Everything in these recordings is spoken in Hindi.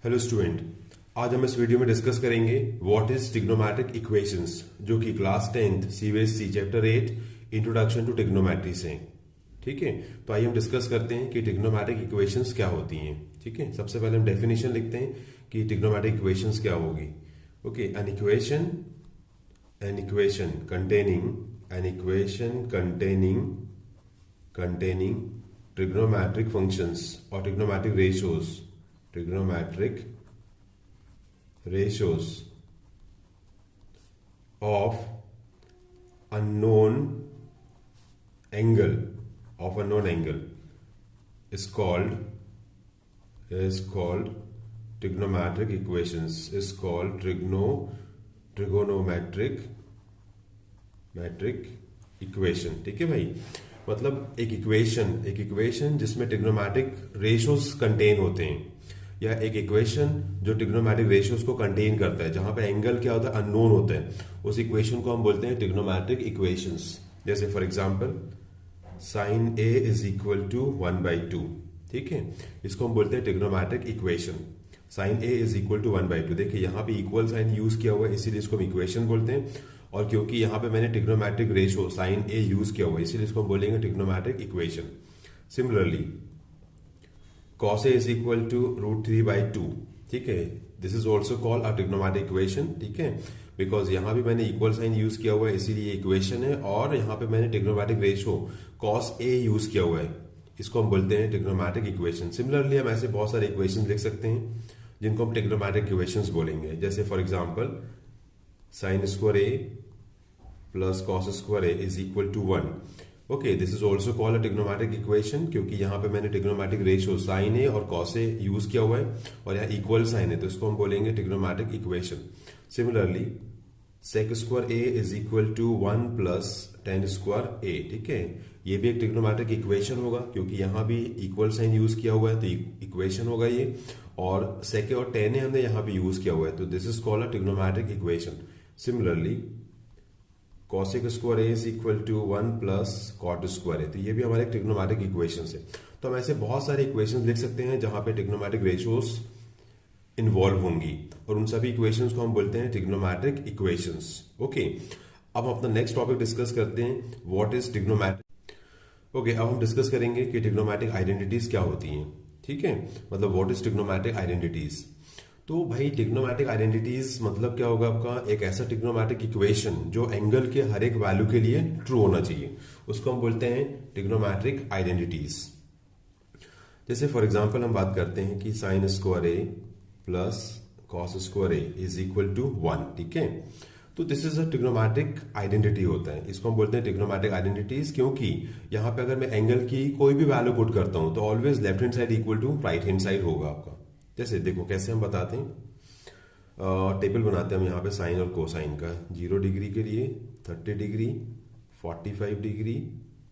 हेलो स्टूडेंट, आज हम इस वीडियो में डिस्कस करेंगे व्हाट इज ट्रिग्नोमेट्रिक इक्वेशंस, जो कि class 10th CBSE chapter 8 introduction to trigonometry से। ठीक है, तो आइए हम डिस्कस करते हैं कि ट्रिग्नोमेट्रिक इक्वेशंस क्या होती हैं। ठीक है, सबसे पहले हम डेफिनेशन लिखते हैं कि ट्रिग्नोमेट्रिक इक्वेशंस क्या होगी। Okay, an equation containing trigonometric functions or trigonometric ratios of unknown angle is called trigonometric equations, is called trigonometric equation. ठीक है भाई, मतलब एक इक्वेशन जिसमें ट्रिग्नोमेट्रिक रेशियोज कंटेन होते हैं, या एक इक्वेशन जो ट्रिग्नोमेट्रिक रेशियोज को कंटेन करता है, जहां पे एंगल क्या होता है, अननोन होता है, उस इक्वेशन को हम बोलते हैं ट्रिग्नोमेट्रिक इक्वेशंस। जैसे for example sin a is equal to 1/2। ठीक है, इसको हम बोलते हैं trigonometric equation. sin a is equal to 1/2। देखिए यहाँ पे इक्वल साइन यूज किया हुआ है, इसीलिए इसको हम इक्वेशन बोलते हैं। और क्योंकि यहाँ पे मैंने trigonometric ratio sin a use किया हुआ है, इसीलिए इसको हम बोलेंगे trigonometric equation. Similarly cos a is equal to √3/2। ठीक है, this is also called a trigonometric equation. ठीक है, बिकॉज यहाँ भी मैंने इक्वल साइन यूज किया हुआ है, इसीलिए इक्वेशन है। और यहाँ पे मैंने trigonometric ratio cos a use किया हुआ है, इसको हम बोलते हैं ट्रिग्नोमेट्रिक इक्वेशन। सिमिलरली हम ऐसे बहुत सारे इक्वेशन लिख सकते हैं जिनको हम ट्रिग्नोमेट्रिक इक्वेशंस बोलेंगे। जैसे for example sin square a plus cos square a is equal to 1। Okay, this is also called a trigonometric equation, क्योंकि यहाँ पे मैंने ट्रिग्नोमेट्रिक रेशियो sin a और cos a यूज किया हुआ है, और यहाँ इक्वल साइन है, तो इसको हम बोलेंगे trigonometric equation. Similarly sec square a is equal to 1 plus tan square a। ठीक है, ये भी एक ट्रिग्नोमेट्रिक इक्वेशन होगा, क्योंकि यहाँ भी इक्वल साइन यूज किया हुआ है, तो इक्वेशन होगा ये। और sec और tan हमने यहाँ पे यूज किया हुआ है, तो this is called a trigonometric equation. Similarly cosec square a is equal to 1 plus cot square a, तो ये भी हमारे ट्रिग्नोमेट्रिक इक्वेशन है। तो हम ऐसे बहुत सारे इक्वेशन लिख सकते हैं जहां पे ट्रिग्नोमेट्रिक रेशियोज इन्वॉल्व होंगी, और उन सभी इक्वेशंस को हम बोलते हैं ट्रिग्नोमेट्रिक इक्वेशंस। ओके, अब हम अपना नेक्स्ट टॉपिक डिस्कस करते हैं, व्हाट इज ट्रिग्नोमेट्रिक। ओके, अब हम डिस्कस करेंगे कि ट्रिग्नोमेट्रिक आइडेंटिटीज क्या होती हैं। ठीक है, मतलब व्हाट इज ट्रिग्नोमेट्रिक आइडेंटिटीज। तो भाई ट्रिग्नोमेट्रिक आइडेंटिटीज मतलब क्या होगा आपका, एक ऐसा ट्रिग्नोमेट्रिक इक्वेशन जो एंगल के हर एक वैल्यू के लिए ट्रू होना चाहिए, उसको हम बोलते हैं ट्रिग्नोमेट्रिक आइडेंटिटीज। जैसे फॉर एग्जांपल हम बात करते हैं कि sin square a plus cos square a is equal to 1। ठीक है, तो this is a trigonometric identity होता है, इसको हम बोलते हैं ट्रिग्नोमेट्रिक आइडेंटिटीज, क्योंकि यहाँ पे अगर मैं एंगल की कोई भी वैल्यू पुट करता हूं तो always left hand side equal to right hand side होगा आपका। जैसे देखो कैसे हम बताते हैं, टेबल बनाते हैं हम यहाँ पे साइन और कोसाइन का। 0 डिग्री के लिए 30 डिग्री, 45 डिग्री,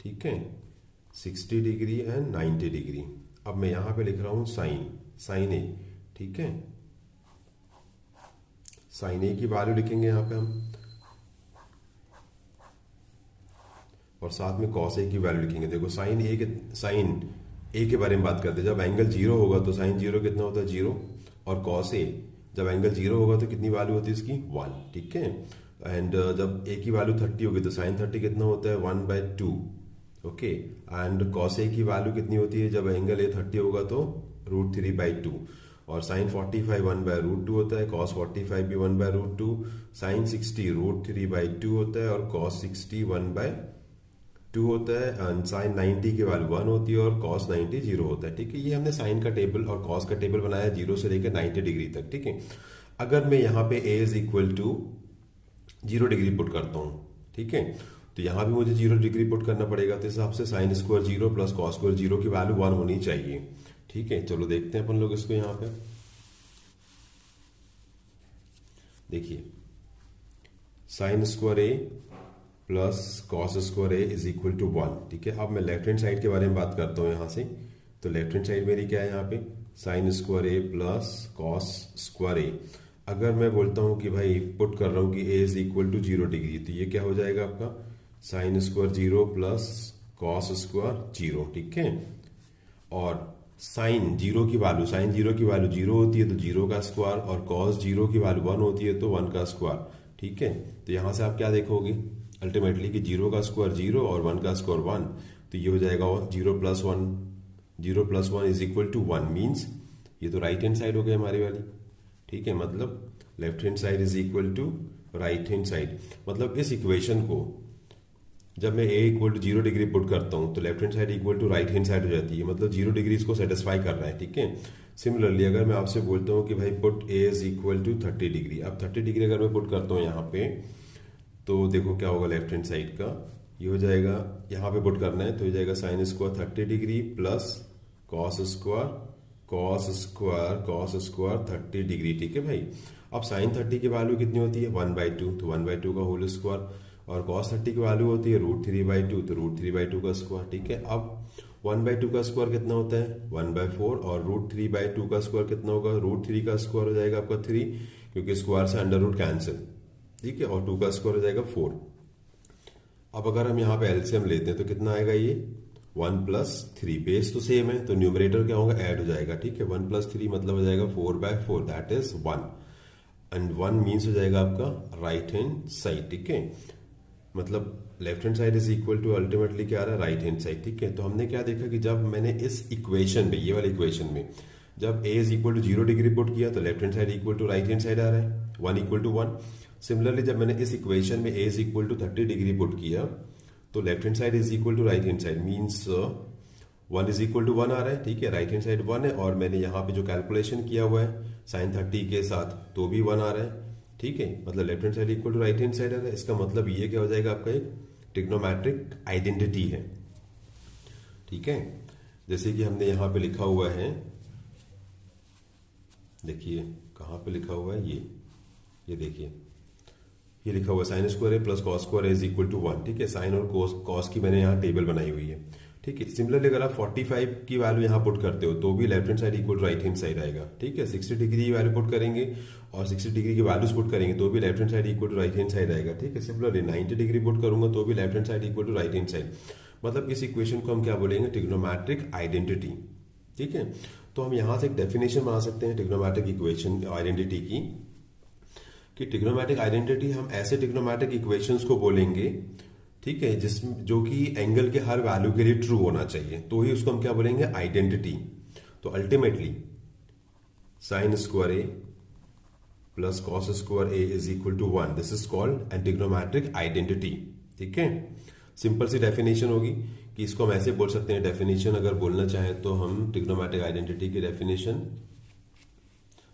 ठीक है, 60 डिग्री एंड 90 डिग्री। अब मैं यहाँ पे लिख रहा हूँ साइन ए। ठीक है, साइन ए की वैल्यू लिखेंगे यहाँ पे हम, और साथ में कॉस ए की वैल्यू लिखेंगे। देखो साइन ए के बारे में बात करते हैं, जब एंगल 0 होगा तो साइन 0 कितना होता है, 0, और कॉस ए जब एंगल 0 होगा तो कितनी वैल्यू होती है इसकी, 1। ठीक है, एंड जब ए की वैल्यू 30 होगी तो साइन 30 कितना होता है, 1/2। ओके, एंड कॉस ए की वैल्यू कितनी होती है, जब एंगल ए 30 होगा तो √3/2, और साइन 45 1/√2 होता है, कॉस 45 भी 1/√2, साइन 60 √3/2 होता है, और कॉस 60 1/2 होता है, एंड साइन 90 की वैल्यू 1 होती है, और कॉस 90 0 होता है। ठीक है, ये हमने साइन का टेबल और कॉस का टेबल बनाया 0 से लेकर 90 डिग्री तक। ठीक है, अगर मैं यहाँ पे a is equal to 0 degree put करता हूँ, ठीक है, तो यहाँ भी मुझे 0 डिग्री पुट करना पड़ेगा, तो इस हिसाब से sign square 0 plus cos square 0 की वैल्यू 1 होनी चाहिए। ठीक है, चलो देखते हैं अपन लोग इसको। यहाँ पे देखिए sine square a plus cos square a is equal to 1। ठीक है, अब मैं लेफ्ट हैंड साइड के बारे में बात करता हूँ यहाँ से। तो लेफ्ट हैंड साइड मेरी क्या है, यहाँ पे sign square a plus cos square a। अगर मैं बोलता हूँ कि भाई पुट कर रहा हूँ कि a is equal to 0 degree, तो ये क्या हो जाएगा आपका, sine square 0 plus cos square 0। ठीक है, और साइन जीरो की वैल्यू जीरो होती है तो जीरो का स्क्वायर, और कॉस जीरो की वैल्यू वन होती है तो वन का स्क्वायर। ठीक है, तो यहां से आप क्या देखोगे अल्टीमेटली कि जीरो का स्क्वायर जीरो और वन का स्क्वायर वन, तो ये हो जाएगा zero plus one is equal to one, means ये तो राइट हैंड साइड हो गई हमारी वाली। ठीक है, मतलब left hand side is equal to right hand side. मतलब इस इक्वेशन को जब मैं a equal to 0 degree put करता हूं तो left hand side equal to right hand side हो जाती है, मतलब 0 डिग्री इसको सेटिस्फाई कर रहा है। ठीक है, सिमिलरली अगर मैं आपसे बोलता हूं कि भाई put a is equal to 30 degree, अब 30 डिग्री अगर मैं पुट करता हूं यहाँ पे तो देखो क्या होगा लेफ्ट हैंड साइड का, ये हो जाएगा यहाँ पे पुट करना है तो हो जाएगा sine square 30 degree plus cos square 30 degree. ठीक है भाई, अब साइन 30 की वैल्यू कितनी होती है 1/2, तो 1/2 का होल स्क्वायर, और कॉस 30 की वैल्यू होती है √3/2, तो √3/2 का स्क्वायर। ठीक है, अब 1/2 का स्क्वायर कितना होता है 1/4, और √3/2 का स्क्वायर कितना होगा √3 का स्क्वायर हो जाएगा आपका 3, क्योंकि स्क्वायर से अंडर रूट कैंसिल। ठीक है, और 2 का स्क्वायर हो जाएगा 4। अब अगर हम यहाँ पे एलसीएम लेते हैं तो कितना आएगा ये 1 + 3, बेस तो सेम है तो न्यूमरेटर क्या होगा ऐड हो जाएगा। ठीक है, 1 + 3 मतलब हो जाएगा 4/4, दैट इज 1, एंड 1 मीन्स हो जाएगा आपका राइट हैंड साइड। ठीक है, मतलब left hand side is equal to ultimately क्या आ रहा है राइट हैंड साइड। ठीक है, तो हमने क्या देखा कि जब मैंने इस इक्वेशन में, ये वाले इक्वेशन में जब a is equal to 0 degree put किया तो left hand side equal to right hand side आ रहा है, 1 = 1। सिमिलरली जब मैंने इस इक्वेशन में a is equal to 30 degree put किया तो left hand side is equal to right hand side, means 1 is equal to 1 आ रहा है। ठीक है, राइट हैंड साइड 1 है, और मैंने यहाँ पे जो कैलकुलेशन किया हुआ है साइन 30 के साथ तो भी 1 आ रहा है। ठीक है, मतलब left hand side equal to right hand side आ रहा है। इसका मतलब ये क्या हो जाएगा आपका एक ट्रिग्नोमेट्रिक आइडेंटिटी है। ठीक है, जैसे कि हमने यहां पे लिखा हुआ है, देखिए कहां पे लिखा हुआ है ये देखिए ये लिखा हुआ है साइन स्क्वायर है plus cos square is equal to 1। ठीक है, साइन और कॉस की मैंने यहाँ टेबल बनाई हुई है। ठीक है, सिमिलरली अगर आप 45 की वैल्यू यहाँ पुट करते हो तो भी left hand side equal right hand side आएगा। ठीक है, 60 डिग्री की वैल्यू पुट करेंगे और 60 डिग्री की वैल्यूज पुट करेंगे तो भी left hand side equal to right hand side आएगा। ठीक है, सिमिलरली 90 डिग्री पुट करूंगा तो भी left hand side equal to right hand side. मतलब इस इक्वेशन को हम क्या बोलेंगे ट्रिग्नोमेट्रिक आइडेंटिटी। ठीक है, तो हम यहां से एक डेफिनेशन बना सकते हैं ट्रिग्नोमेट्रिक इक्वेशन आइडेंटिटी की, कि ट्रिग्नोमेट्रिक आइडेंटिटी हम ऐसे ट्रिग्नोमेट्रिक इक्वेशंस को बोलेंगे, ठीक है, जिसमें जो कि एंगल के हर वैल्यू के लिए ट्रू होना चाहिए, तो ही उसको हम क्या बोलेंगे आइडेंटिटी। तो ultimately sine square A plus cos square A is equal to 1, this is called an trigonometric identity. ठीक है, सिंपल सी डेफिनेशन होगी कि इसको हम ऐसे बोल सकते हैं। डेफिनेशन अगर बोलना चाहें तो हम ट्रिग्नोमेट्रिक आइडेंटिटी की डेफिनेशन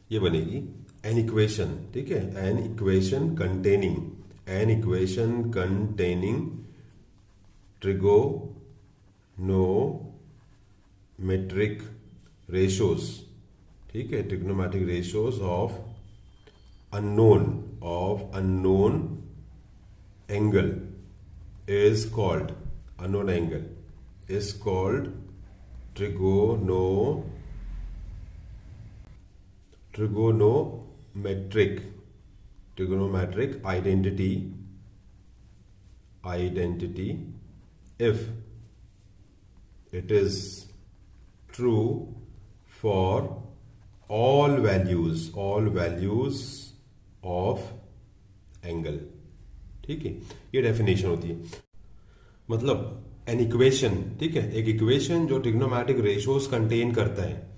ये बनेगी एन इक्वेशन। ठीक है, an equation containing trigonometric ratios. ठीक है, trigonometric ratios of unknown angle is called trigonometric identity if it is true for all values of angle। ठीक है, ये डेफिनेशन होती है। मतलब एन इक्वेशन, ठीक है, एक इक्वेशन जो ट्रिग्नोमेट्रिक रेशियोज कंटेन करता है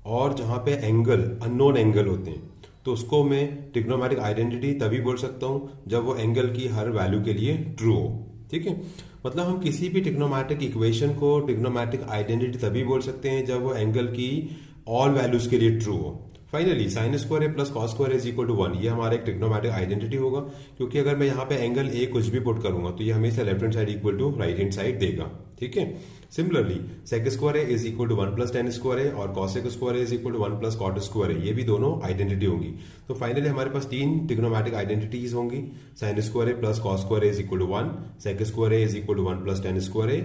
और जहां पे एंगल अननोन एंगल होते हैं तो उसको मैं ट्रिग्नोमेट्रिक आइडेंटिटी तभी बोल सकता हूं जब वो एंगल की हर वैल्यू के लिए ट्रू हो। ठीक है, मतलब हम किसी भी ट्रिग्नोमेट्रिक इक्वेशन को ट्रिग्नोमेट्रिक आइडेंटिटी तभी बोल सकते हैं जब वो एंगल की ऑल वैल्यूज के लिए ट्रू हो। Finally sine square A plus cos square is equal to 1, ये हमारा एक ट्रिग्नोमेट्रिक आइडेंटिटी होगा, क्योंकि अगर मैं यहाँ पे एंगल ए कुछ भी पुट करूंगा तो ये हमेशा left hand side equal to right hand side देगा। ठीक है, similarly sec square A is equal to 1 + tan square A और cosec square A is equal to 1 + cot square A, ये भी दोनों आइडेंटिटी होंगी। तो फाइनली हमारे पास 3 ट्रिग्नोमेट्रिक आइडेंटिटीज होंगी, sine square A plus cos square A is equal to 1, sec square A is equal to 1 + tan square A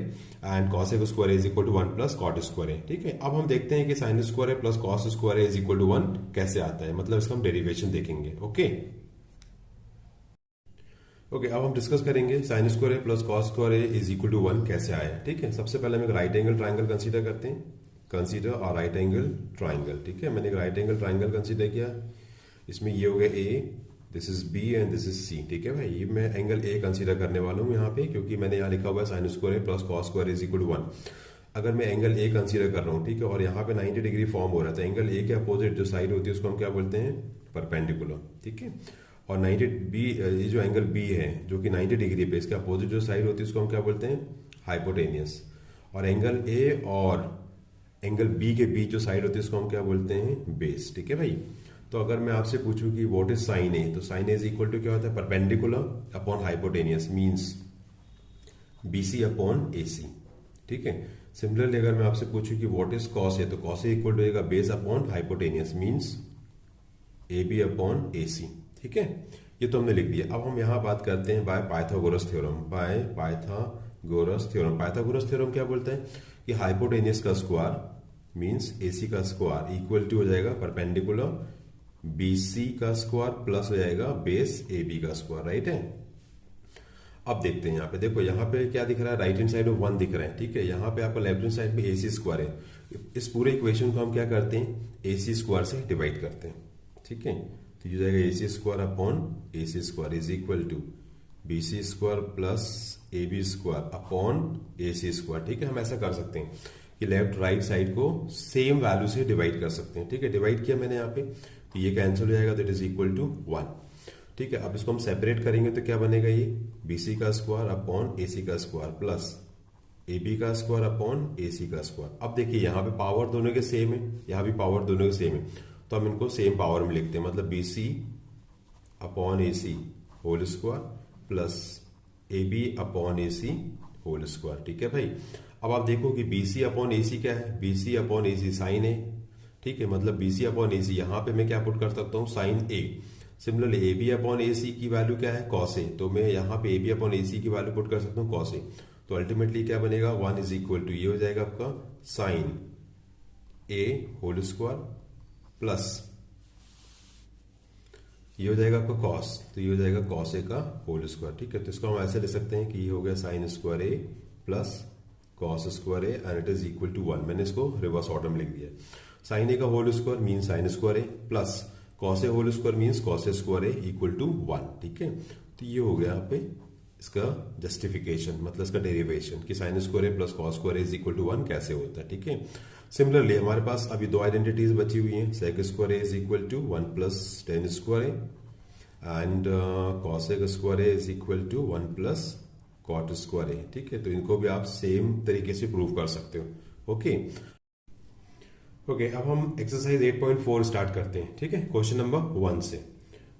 and cosec square A is equal to 1 + cot square A. ठीक है, अब हम देखते हैं कि sine square A plus cos square A is equal to 1 कैसे आता है, मतलब इसका हम डेरिवेशन देखेंगे। ओके, अब हम डिस्कस करेंगे sine square A plus cos square A is equal to 1 कैसे आया। ठीक है, सबसे पहले हम एक राइट एंगल ट्राइंगल कंसीडर करते हैं। कंसीडर और राइट एंगल ट्राइंगल। ठीक है, मैंने एक राइट एंगल ट्राइंगल कंसीडर किया, इसमें ये हो गया A, this is B and this is C. ठीक है भाई, ये मैं एंगल ए कंसीडर करने वाला हूँ यहाँ पे, क्योंकि मैंने यहाँ लिखा हुआ है sine square A plus cos square is equal to 1। अगर मैं एंगल ए कंसीडर कर रहा हूँ, ठीक है, और यहाँ पे 90 डिग्री फॉर्म हो रहा है, तो एंगल ए के अपोजिट जो साइड होती है उसको हम क्या बोलते हैं, परपेंडिकुलर। ठीक है, और 90 बी, ये जो एंगल बी है जो कि 90 डिग्री पे, इसके अपोजिट जो साइड होती है उसको हम क्या बोलते हैं, हाइपोटेनियस। और एंगल ए और एंगल बी के बीच जो साइड होती है उसको हम क्या बोलते हैं, बेस। ठीक है भाई, तो अगर मैं आपसे पूछूं कि व्हाट इज साइन ए, तो sine A is equal to क्या होता है, perpendicular upon hypotenuse, means BC upon AC. ठीक है, सिमिलरली अगर मैं आपसे पूछूं कि व्हाट इज कॉस ए, तो कॉस ए इक्वल टू होगा base upon hypotenuse, means A B upon A C. ठीक है, ये तो हमने लिख दिया। अब हम यहां बात करते हैं by Pythagoras theorem. By Pythagoras theorem, Pythagoras theorem क्या बोलता है कि हाइपोटेनियस का स्क्वायर मींस एसी का स्क्वायर इक्वल टू हो जाएगा परपेंडिकुलर बीसी का स्क्वायर प्लस हो जाएगा बेस ए बी का स्क्वायर। राइट है, अब देखते हैं यहाँ पे, देखो यहाँ पे क्या दिख रहा है, राइट हैंड साइड में 1 दिख रहा है। ठीक है, यहाँ पे आपको लेफ्ट हैंड साइड में एसी स्क्वायर है। इस पूरे इक्वेशन को हम क्या करते हैं, एसी स्क्वायर से डिवाइड करते हैं। ठीक है, तो ये जाएगा AC square upon AC square is equal to BC square plus A B square upon AC square. ठीक है, हम ऐसा कर सकते हैं कि लेफ्ट राइट साइड को सेम वैल्यू से डिवाइड कर सकते हैं। ठीक है, डिवाइड किया मैंने यहाँ पे, तो ये कैंसिल हो जाएगा, तो इट इज इक्वल टू 1। ठीक है, अब इसको हम सेपरेट करेंगे तो क्या बनेगा, ये बीसी का स्क्वायर अपॉन एसी का स्क्वायर प्लस ए बी का स्क्वायर अपॉन एसी का स्क्वायर। अब देखिए यहाँ पे पावर दोनों के सेम है, यहाँ भी पावर दोनों के सेम है, तो हम इनको सेम पावर में लिखते हैं, मतलब BC upon AC whole square plus A B upon AC whole square. ठीक है भाई, अब आप देखो कि बीसी अपॉन एसी क्या है, BC upon AC sign A. ठीक है, मतलब बीसी अपॉन एसी, यहां पे मैं क्या पुट कर सकता हूं, sine A. Similarly A B upon A C की वैल्यू क्या है, कॉस ए, तो मैं यहाँ पे ए बी अपॉन ए सी की वैल्यू पुट कर सकता हूँ कॉस ए। तो अल्टीमेटली क्या बनेगा, 1 इज इक्वल टू, ये हो जाएगा आपका sign A whole square plus ये हो जाएगा आपका कॉस, तो ये हो जाएगा कॉस ए का होल स्क्वायर। ठीक है, तो इसको हम ऐसे ले सकते हैं कि ये हो गया sine square A plus cos square A and it is equal to 1। मैंने इसको रिवर्स ऑर्डर में लिख दिया। साइन ए का whole square mean sine square A plus cos A whole square means cos A square A equal to 1। ठीक है, तो ये हो गया यहाँ पे इसका जस्टिफिकेशन, मतलब इसका डेरिवेशन कि sine square A plus cos square A is equal to 1 कैसे होता है। ठीक है, सिमिलरली हमारे पास अभी दो आइडेंटिटीज बची हुई हैं, sec square A is equal to 1 plus tan square A and cosec square A is equal to 1 plus cot square A. ठीक है, तो इनको भी आप सेम तरीके से प्रूव कर सकते हो। ओके, अब हम एक्सरसाइज 8.4 स्टार्ट करते हैं। ठीक है, क्वेश्चन नंबर 1 से।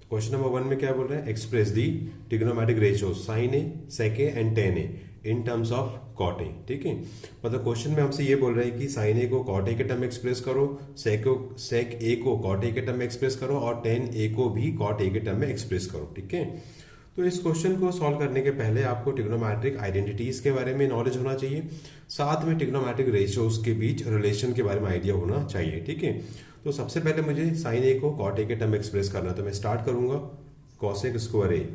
क्वेश्चन नंबर 1 में क्या बोल रहे हैं, express the trigonometric ratio sine A, sec A and tan A in terms of cot A. ठीक है, मतलब क्वेश्चन में हमसे ये बोल रहे हैं कि साइन ए को कॉट ए के टर्म में एक्सप्रेस करो, सेक ए को कॉट ए के टर्म में एक्सप्रेस करो और टेन ए को भी कॉट ए के टर्म में एक्सप्रेस करो। ठीक है, तो इस क्वेश्चन को सॉल्व करने के पहले आपको ट्रिग्नोमेट्रिक आइडेंटिटीज के बारे में नॉलेज होना चाहिए, साथ में ट्रिग्नोमेट्रिक रेशियोज के बीच रिलेशन के बारे में आइडिया होना चाहिए। ठीक है, तो सबसे पहले मुझे साइन ए को कॉट ए के टर्म में एक्सप्रेस करना है, तो मैं स्टार्ट करूंगा cosec square A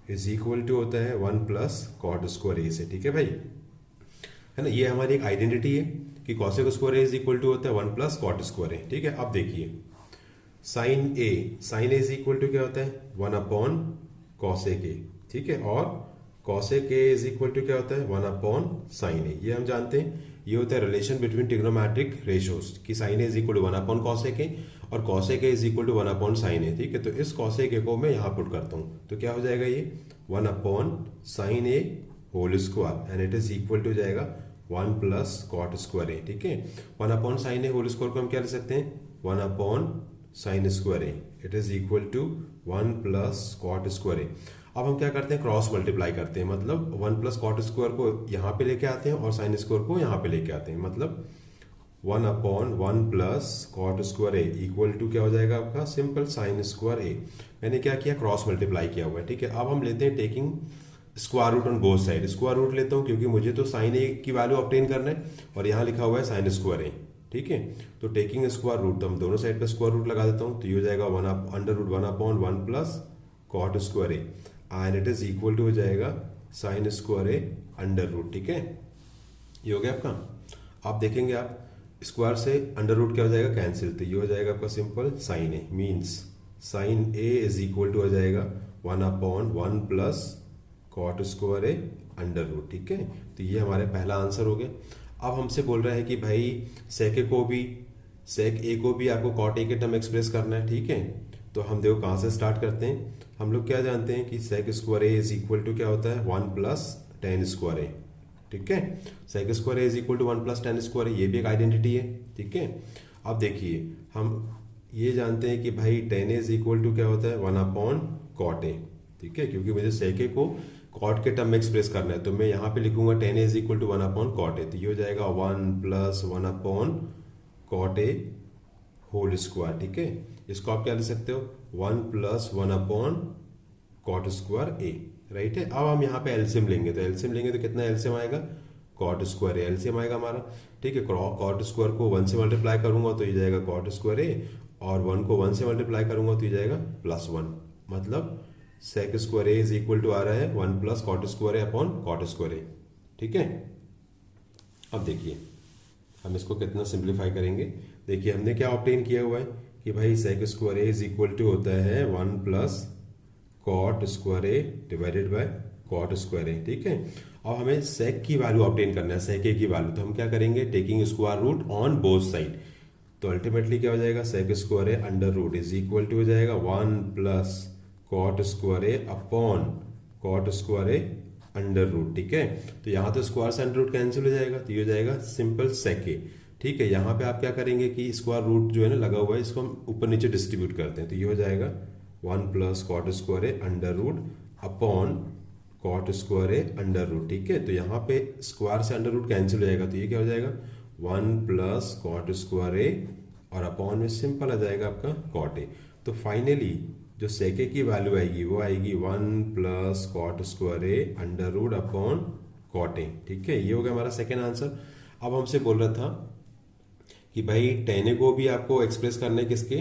is equal to होता है 1 प्लस कॉट स्क्वायर ए से। ठीक है भाई, है ना, ये हमारी एक आइडेंटिटी है कि cosec square A is equal to होता है 1 प्लस कॉट स्क्वायर ए। ठीक है, अब देखिए sine A is equal to क्या होता है 1 अपॉन कॉसेक ए। ठीक है, और cosec A is equal to क्या होता है 1 अपॉन साइन ए, ये हम जानते हैं। ये होता है रिलेशन बिटवीन ट्रिग्नोमेट्रिक रेशियोज कि sine A is equal to 1 upon cosec A और cosec A is equal to 1 upon sine A. ठीक है, तो इस कॉसेक ए को मैं यहां पुट करता हूं, तो क्या हो जाएगा ये 1 upon sine A whole square and it is equal to जाएगा 1 प्लस कॉट स्क्वायर ए। ठीक है, 1 upon sine A whole square को हम क्या लिख सकते हैं 1 upon sine square A, it is equal to 1 plus cot square A. अब हम क्या करते हैं क्रॉस मल्टीप्लाई करते हैं, मतलब 1 प्लस कॉट स्क्वायर को यहां पे लेके आते हैं और साइन स्क्वायर को यहां पे लेके आते हैं, मतलब 1 upon 1 plus cot square A equal to क्या हो जाएगा आपका सिंपल साइन स्क्वायर ए। मैंने क्या किया क्रॉस मल्टीप्लाई किया हुआ है। ठीक है, अब हम लेते हैं taking square root on both side, square root लेता हूं क्योंकि मुझे तो साइन ए की वैल्यू ऑब्टेन करना है और यहां लिखा हुआ है साइन स्क्वायर ए। ठीक है, तो टेकिंग स्क्वायर रूट, तो हम दोनों साइड पे स्क्वायर रूट लगा देता हूं, तो ये हो जाएगा 1 under root 1 upon 1 plus cot square A and it is equal to हो जाएगा sine square A under root. ठीक है, ये हो गया आपका। आप देखेंगे आप स्क्वायर से अंडर रूट क्या हो जाएगा, कैंसिल, तो ये हो जाएगा आपका simple sine A, means sine A is equal to हो जाएगा 1/1 plus cot square A under root. ठीक है, तो ये हमारे पहला आंसर हो गया। अब हमसे बोल रहा है कि भाई सेक ए को भी आपको कॉट ए के टर्म एक्सप्रेस करना है। ठीक है, तो हम देखो कहाँ से स्टार्ट करते हैं। हम लोग क्या जानते हैं कि sec square A is equal to क्या होता है 1 प्लस टेन स्क्वायर ए। ठीक है, sec square A is equal to 1 plus tan square, ये भी एक आइडेंटिटी है। ठीक है, अब देखिए हम ये जानते हैं कि भाई टेन इज इक्वल टू क्या होता है 1/कॉट ए। ठीक है, क्योंकि मुझे सेक ए को कॉट के टर्म में एक्सप्रेस करना है, तो मैं यहाँ पे लिखूंगा टेन इज इक्वल टू 1/कॉट ए, तो ये हो जाएगा 1 प्लस 1/कॉट ए होल स्क्वायर। ठीक है, इसको आप क्या लिख सकते हो 1 प्लस 1/कॉट स्क्वायर ए, राइट है। अब हम यहाँ पे एलसीएम लेंगे, तो एलसीएम लेंगे तो कितना एलसीएम आएगा, कॉट स्क्वायर ए एलसीएम आएगा हमारा। ठीक है, कॉट स्क्वायर को 1 से मल्टीप्लाई करूंगा तो ये जाएगा कॉट स्क्वायर ए, और 1 को 1 से मल्टीप्लाई करूंगा तो ये जाएगा +1, मतलब sec square A is equal to आ रहा है 1 plus cot square A upon cot square A. ठीक है, अब देखिए हम इसको कितना सिंप्लीफाई करेंगे। देखिए हमने क्या ऑब्टेन किया हुआ है कि भाई sec square A is equal to होता है 1 plus cot square A divided by cot square A. ठीक है, अब हमें सेक की वैल्यू ऑब्टेन करना है, सेक ए की वैल्यू, तो हम क्या करेंगे taking square root on both side, तो अल्टीमेटली क्या हो जाएगा sec square A under root is equal to हो जाएगा 1 plus cot square A upon cot square A under root. ठीक है, तो यहाँ तो स्क्वायर से अंडर रूट कैंसिल हो जाएगा, तो ये हो जाएगा सिंपल सेक ए। ठीक है, यहाँ पे आप क्या करेंगे कि स्क्वायर रूट जो है ना लगा हुआ है इसको हम ऊपर नीचे डिस्ट्रीब्यूट करते हैं, तो ये हो जाएगा 1 plus cot square A under root upon cot square A under root. ठीक है, तो यहाँ पे स्क्वायर से अंडर रूट कैंसिल हो जाएगा, तो ये क्या हो जाएगा 1 प्लस कॉट स्क्वायर ए और अपॉन में सिंपल आ जाएगा आपका कॉट ए। तो फाइनली जो सेक ए की वैल्यू आएगी वो आएगी 1 plus cot square A under root upon cot A. ठीक है, ये हो गया हमारा सेकेंड आंसर। अब हमसे बोल रहा था कि भाई टेन ए को भी आपको एक्सप्रेस करना है किसके,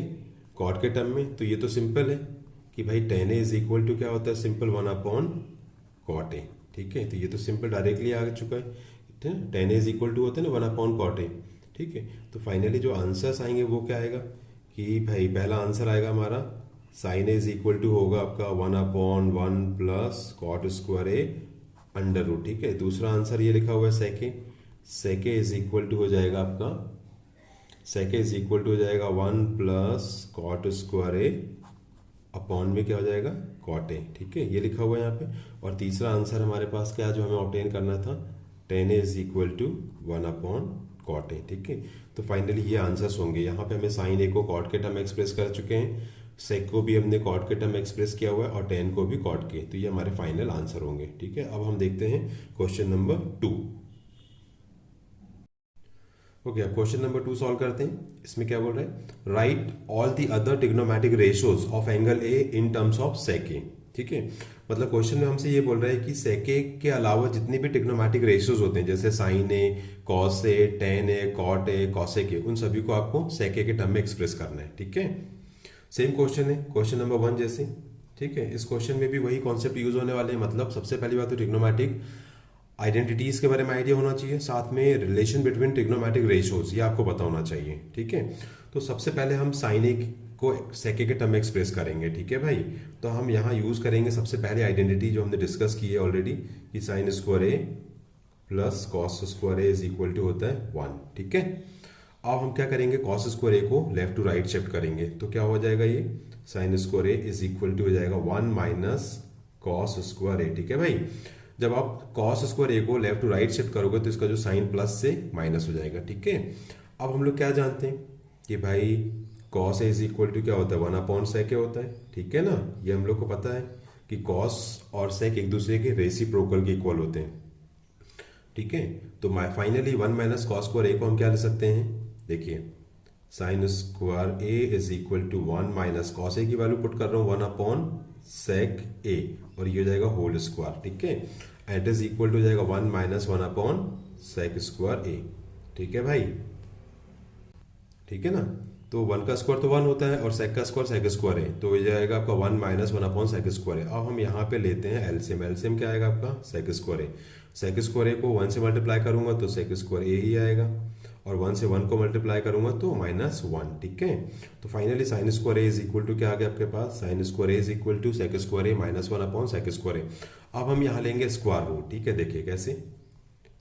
कॉट के टर्म में, तो ये तो सिंपल है कि भाई tan A is equal to क्या होता है सिंपल 1/कॉट ए। ठीक है, तो ये तो सिंपल डायरेक्टली आ चुका है, ठीक है, tan A is equal to होता है ना 1/कॉट ए। ठीक है, तो फाइनली जो आंसर्स आएंगे वो क्या आएगा कि भाई पहला आंसर आएगा हमारा sine A is equal to होगा आपका 1/1 plus cot square A under root. ठीक है, दूसरा आंसर ये लिखा हुआ है sec A is equal to हो जाएगा आपका sec A is equal to हो जाएगा 1 plus cot square A upon में क्या हो जाएगा कॉट ए। ठीक है, ये लिखा हुआ है यहाँ पे। और तीसरा आंसर हमारे पास क्या जो हमें ऑब्टेन करना था tan A is equal to 1/कॉट ए। ठीक है, तो फाइनली ये आंसर्स होंगे। यहाँ पे हमें साइन ए को कॉट के टर्म एक्सप्रेस कर चुके हैं, सेक को भी हमने कॉट के टर्म एक्सप्रेस किया हुआ है और टेन को भी कॉट के, तो ये हमारे फाइनल आंसर होंगे। ठीक है, अब हम देखते हैं क्वेश्चन नंबर 2। ओके, अब क्वेश्चन नंबर 2 सॉल्व करते हैं। इसमें क्या बोल रहे हैं write all the other trigonometric ratios of angle A in terms of sec A. ठीक है, मतलब क्वेश्चन में हमसे ये बोल रहा है कि सेक ए के अलावा जितनी भी ट्रिग्नोमेट्रिक रेशियोज होते हैं जैसे sine A, cos A, tan A, cot A, cosec A, उन सभी को आपको सेक ए के टर्म में एक्सप्रेस करना है। ठीक है, सेम क्वेश्चन है क्वेश्चन नंबर 1 जैसे। ठीक है, इस क्वेश्चन में भी वही कॉन्सेप्ट यूज होने वाले हैं। मतलब सबसे पहली बात तो ट्रिग्नोमेट्रिक आइडेंटिटीज के बारे में आइडिया होना चाहिए, साथ में रिलेशन बिटवीन ट्रिग्नोमेट्रिक रेशियोज ये आपको पता होना चाहिए। ठीक है, तो सबसे पहले हम साइन ए को सेक ए के टर्म में एक्सप्रेस करेंगे। ठीक है भाई, तो हम यहाँ यूज करेंगे सबसे पहले आइडेंटिटी जो हमने डिस्कस की है ऑलरेडी कि sine square A plus cos square A is equal to होता है 1। ठीक है, अब हम क्या करेंगे कॉस स्क्वायर ए को लेफ्ट टू राइट शिफ्ट करेंगे, तो क्या हो जाएगा ये sine square A is equal to हो जाएगा 1 माइनस कॉस स्क्वायर ए। ठीक है भाई, जब आप कॉस स्क्वायर ए को लेफ्ट टू राइट शिफ्ट करोगे तो इसका जो साइन प्लस से माइनस हो जाएगा। ठीक है, अब हम लोग क्या जानते हैं कि भाई cos A is equal to क्या होता है 1/सेक ए होता है। ठीक है ना, ये हम लोग को पता है कि कॉस और सेक एक दूसरे के रेसिप्रोकल के इक्वल होते हैं। ठीक है, तो finally 1 minus cos square A को हम क्या ले सकते हैं, देखिए sine square A is equal to 1 minus cos A की वैल्यू पुट कर रहा हूँ 1/सेक ए और ये हो जाएगा होल स्क्वायर। ठीक है, एट इज इक्वल टू जाएगा 1 माइनस 1/सेक स्क्वायर ए। ठीक है भाई, ठीक है ना, तो 1 का स्क्वायर तो 1 होता है और सेक का स्क्वायर सेक स्क्वायर है, तो ये जाएगा आपका 1 माइनस 1/सेक स्क्वायर है। अब हम यहाँ पे लेते हैं एलसीएम। एलसीएम क्या आएगा आपका सेक स्क्वायर है। सेक स्क्वायर ए को 1 से मल्टीप्लाई करूंगा तो सेक स्क्वायर ए ही आएगा और 1 से 1 को मल्टीप्लाई करूंगा तो -1, ठीक है। तो finally sine square A is equal to क्या आ गया आपके पास, sine square A is equal to sec square A -1 upon sec square A. अब हम यहाँ लेंगे स्क्वायर रूट, ठीक है, देखिए कैसे।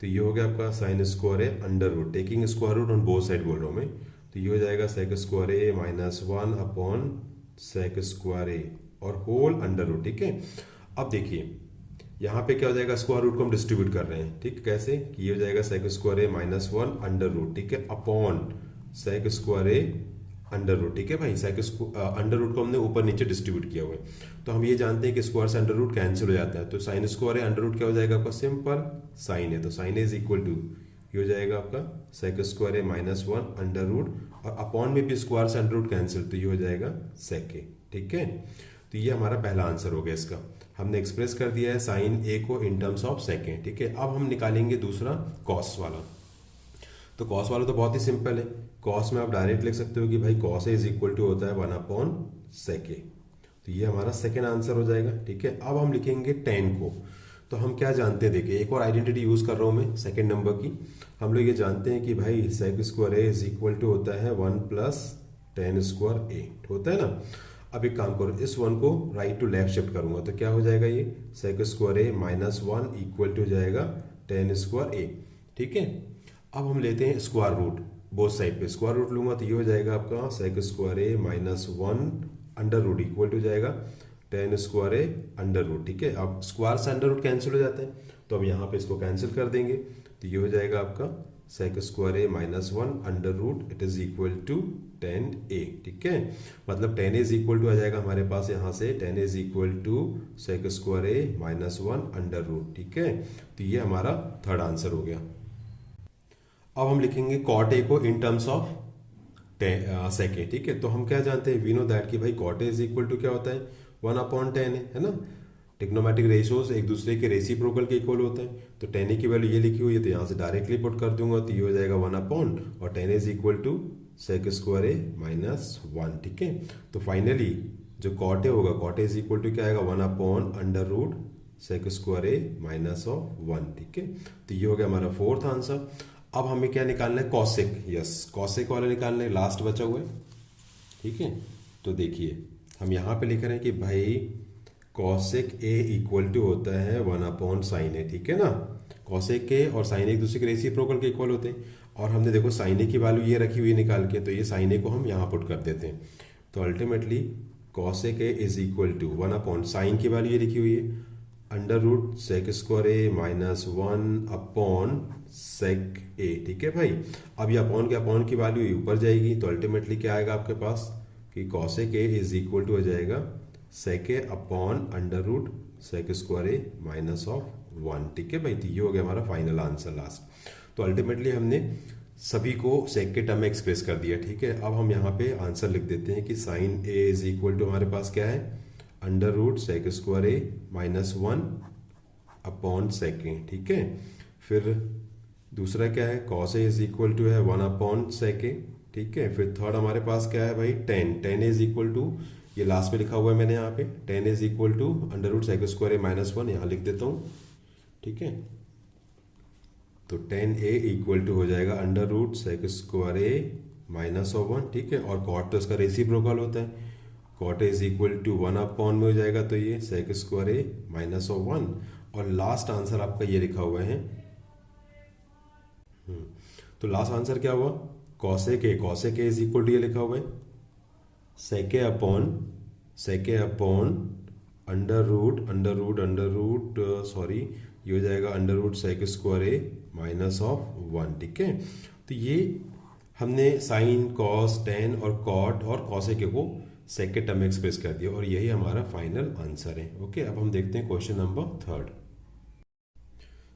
तो ये हो गया आपका sine square A under root, taking square root on both side बोल रहा हूँ मैं। तो ये हो जाएगा sec square A -1 upon sec square A और होल अंडर रूट, ठीक है। अब देखिए यहाँ पे क्या हो जाएगा, स्क्वायर रूट को हम डिस्ट्रीब्यूट कर रहे हैं, ठीक, कैसे कि ये हो जाएगा sec square A -1 under root, ठीक है, upon sec square A under root, ठीक है भाई। सेक अंडर रूट को हमने ऊपर नीचे डिस्ट्रीब्यूट किया हुआ है। तो हम ये जानते हैं कि स्क्वायर से अंडर रूट कैंसिल हो जाता है, तो sine square A under root क्या हो जाएगा आपका, सिंपल साइन है। तो sine A is equal to ये हो जाएगा आपका sec square A -1 under root, और अपॉन में भी स्क्वायर से अंडर रूट कैंसिल, तो ये हो जाएगा सेक ए, ठीक है। तो ये हमारा पहला आंसर हो गया इसका। हमने एक्सप्रेस कर दिया है साइन ए को इन टर्म्स ऑफ सेकेंड, ठीक है। अब हम निकालेंगे दूसरा कॉस वाला। तो कॉस वाला तो बहुत ही सिंपल है, कॉस में आप डायरेक्ट लिख सकते हो कि भाई cos A is equal to होता है 1 अपॉन सेक ए। तो ये हमारा सेकेंड आंसर हो जाएगा, ठीक है। अब हम लिखेंगे टेन को। तो हम क्या जानते हैं, देखिए एक और आइडेंटिटी यूज कर रहा हूं मैं सेकेंड नंबर की। हम लोग ये जानते हैं कि भाई sec square A is equal to होता है 1 प्लस टेन स्क्वायर ए, होता है ना। अब एक काम करो, इस 1 को राइट टू लेफ्ट शिफ्ट करूंगा तो क्या हो जाएगा, ये sec square A -1 equal to जाएगा टेन स्क्वायर ए, ठीक है। अब हम लेते हैं स्क्वायर रूट, बोथ साइड पे स्क्वायर रूट लूंगा तो ये हो जाएगा आपका sec square A -1 under root equal to जाएगा tan square A under root, ठीक है। अब स्क्वायर से अंडर रूट कैंसिल हो जाते हैं, तो हम यहाँ पे इसको कैंसिल कर देंगे। तो ये हो जाएगा आपका sec square A -1 under root it is equal to 10a, ठीक है। मतलब 10a इज इक्वल टू आ जाएगा हमारे पास यहाँ से 10a is equal to sec square A -1 under root, ठीक है। तो ये हमारा थर्ड आंसर हो गया। अब हम लिखेंगे कॉट ए को इन टर्म्स ऑफ सेक ए, ठीक है। तो हम क्या जानते हैं, वी नो दैट कि भाई cot A is equal to क्या होता है 1 अपॉन 10 है ना। टिग्नोमेट्रिक रेशियोज एक दूसरे के रेसिप्रोकल के इक्वल होते हैं। तो 10a की वैल्यू ये लिखी हुई है तो यहाँ से डायरेक्टली पुट कर दूंगा, तो ये हो जाएगा 1 अपॉन और 10a is equal to sec square A -1, ठीक है। तो फाइनली जो कॉट ए होगा, cot A is equal to क्या आएगा 1 upon under root sec square A -1, ठीक है। तो ये हो गया हमारा फोर्थ आंसर। अब हमें क्या निकालना है, कॉसेक, यस कॉसेक वाला निकालना है, लास्ट बचा हुआ है, ठीक है। तो देखिए हम यहाँ पे लिख रहे हैं कि भाई कॉसेक ए इक्वल टू होता है 1 अपॉन साइन ए, ठीक है ना। कॉसेक ए और साइन ए एक दूसरे के रेसिप्रोकल के इक्वल होते हैं, और हमने देखो साइन ए की वैल्यू ये रखी हुई है निकाल के, तो ये साइन ए को हम यहाँ पुट कर देते हैं। तो ultimately cosec A is equal to 1 upon sine की वैल्यू ये लिखी हुई है under root sec square A -1 upon sec A, ठीक है भाई। अब ये अपॉन के अपॉन की वैल्यू ऊपर जाएगी, तो अल्टीमेटली क्या आएगा आपके पास कि cosec A is equal to हो जाएगा sec A upon under root sec square A -1, ठीक है भाई। तो ये हो गया हमारा फाइनल आंसर लास्ट। तो अल्टीमेटली हमने सभी को सेक के टर्म में एक्सप्रेस कर दिया, ठीक है। अब हम यहाँ पे आंसर लिख देते हैं कि sine A is equal to हमारे पास क्या है under root sec square A -1 upon sec A, ठीक है। फिर दूसरा क्या है, cos A is equal to है 1 अपॉन सेक ए, ठीक है। फिर थर्ड हमारे पास क्या है भाई 10 इज इक्वल टू, ये लास्ट में लिखा हुआ है मैंने यहाँ पे 10 is equal to under root sec square A -1, यहाँ लिख देता हूँ, ठीक है। तो 10a इक्वल टू हो जाएगा under root sec square A -1, ठीक है। और कॉट तो इसका रेसिप्रोकल होता है, cot is equal to 1 upon में हो जाएगा, तो ये सेक स्क्वायर ए -1, और लास्ट आंसर आपका ये लिखा हुआ है। तो लास्ट आंसर क्या हुआ, cosec A is equal to ये लिखा हुआ है sec A upon under root sorry ये हो जाएगा under root sec square A -1, ठीक है। तो ये हमने साइन कॉस टेन और कॉट और कॉसेक को सेक के टर्म में एक्सप्रेस कर दिया, और यही हमारा फाइनल आंसर है। ओके, अब हम देखते हैं क्वेश्चन नंबर थर्ड।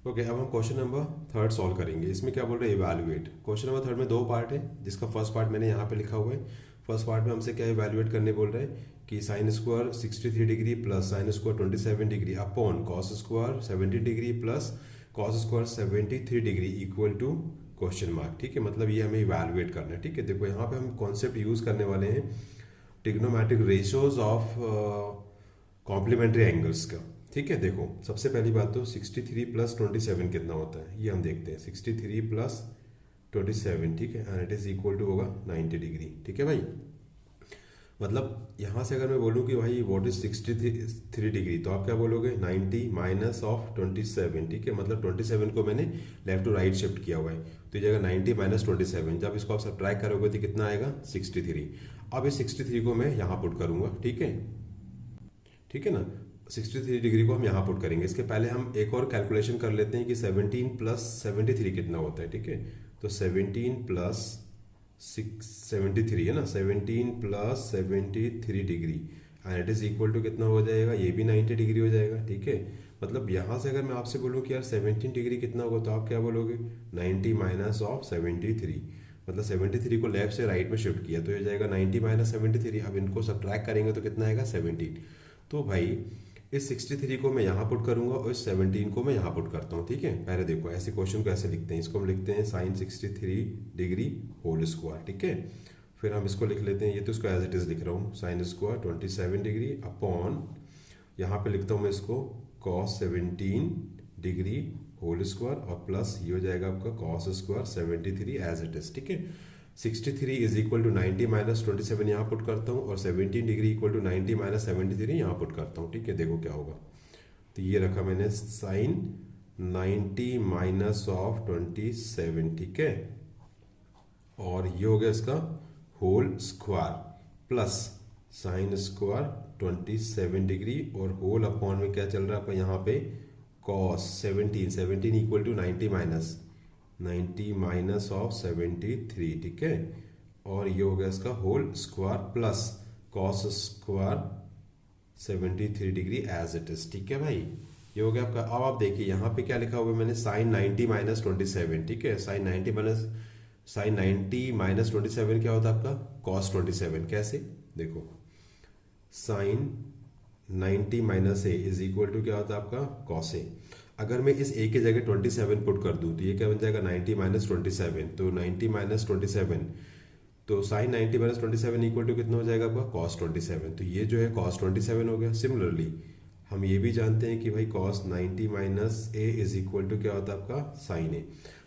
ओके, अब हम क्वेश्चन नंबर थर्ड सॉल्व करेंगे। इसमें क्या बोल रहे हैं, इवैल्यूएट। क्वेश्चन नंबर थर्ड में दो पार्ट है, जिसका फर्स्ट पार्ट मैंने यहाँ पे लिखा हुआ है। फर्स्ट पार्ट में हमसे क्या इवैल्यूएट करने बोल रहे हैं कि sine square 63 degree plus sine square 27 degree upon cos square 70 degree plus cos square 73 degree equal to question mark, ठीक है। मतलब ये हमें इवैल्यूएट करना है, ठीक है। देखो यहाँ पे हम कॉन्सेप्ट यूज करने वाले हैं trigonometric ratios of complementary angles का, ठीक है। देखो सबसे पहली बात तो 63 प्लस 27 कितना होता है ये हम देखते हैं। 63 प्लस 27, ठीक है, and it is equal to होगा 90 डिग्री, ठीक है भाई। मतलब यहाँ से अगर मैं बोलूँ कि भाई व्हाट इज 63 डिग्री, तो आप क्या बोलोगे 90 माइनस ऑफ 27, ठीक है, मतलब 27 को मैंने लेफ्ट टू राइट शिफ्ट किया हुआ है, तो ये जाएगा 90 माइनस 27। जब इसको आप सब्ट्रैक्ट करोगे तो कितना आएगा 63। अब इस 63 को मैं यहाँ पुट करूंगा, ठीक है, ठीक है ना, 63 डिग्री को हम यहाँ पुट करेंगे। इसके पहले हम एक और कैलकुलेशन कर लेते हैं कि 17 प्लस 73 कितना होता है, ठीक है, तो 17 प्लस 73 है ना, 17 plus 73 degree and it is equal to कितना हो जाएगा, ये भी 90 डिग्री हो जाएगा, ठीक है। मतलब यहाँ से अगर मैं आपसे बोलूँ कि यार 17 डिग्री कितना होगा, तो आप क्या बोलोगे 90 माइनस ऑफ 73, मतलब 73 को लेफ्ट से राइट में शिफ्ट किया तो ये जाएगा 90 माइनस 73। अब इनको सब्ट्रैक्ट करेंगे तो कितना आएगा 17। तो भाई इस 63 को मैं यहाँ पुट करूंगा और इस 17 को मैं यहाँ पुट करता हूँ, ठीक है। पहले देखो ऐसे क्वेश्चन को ऐसे लिखते हैं, इसको हम लिखते हैं साइन 63 डिग्री होल स्क्वायर, ठीक है। फिर हम इसको लिख लेते हैं, ये तो इसको एज इट इज लिख रहा हूँ, साइन स्क्वायर 27 डिग्री अपॉन, यहाँ पे लिखता हूँ मैं इसको कॉस 17 डिग्री होल स्क्वायर और प्लस ये हो जाएगा आपका cos square 73 as it is, ठीक है। 63 इज इक्वल टू 90 माइनस 27 यहाँ पुट करता हूँ और 17 डिग्री इक्वल टू 90 माइनस 73 यहाँ पुट करता हूँ, ठीक है। देखो क्या होगा, तो ये रखा मैंने साइन 90 माइनस ऑफ 27, ठीक है, और ये हो गया इसका whole square plus sine square 27 degree और होल अपॉन में क्या चल रहा है आपका यहाँ पे cos 17 equal to 90 minus of 73, ठीक है, और ये हो गया इसका whole square plus cos square 73 degree as it is, ठीक है भाई, ये हो गया आपका। अब आप देखिए यहाँ पे क्या लिखा हुआ है मैंने, साइन 90 माइनस 27, ठीक है, साइन 90 माइनस 27 क्या होता है आपका कॉस 27। कैसे देखो, sine 90 minus A is equal to क्या होता है आपका कॉस ए। अगर मैं इस ए की जगह 27 पुट कर दूं तो ये क्या बन जाएगा 90 माइनस 27, तो 90 माइनस 27, तो साइन 90 माइनस 27 इक्वल टू कितना हो जाएगा आपका कॉस 27, तो ये जो है कॉस 27 हो गया। सिमिलरली हम ये भी जानते हैं कि भाई cos 90 minus A is equal to क्या होता है आपका साइन ए।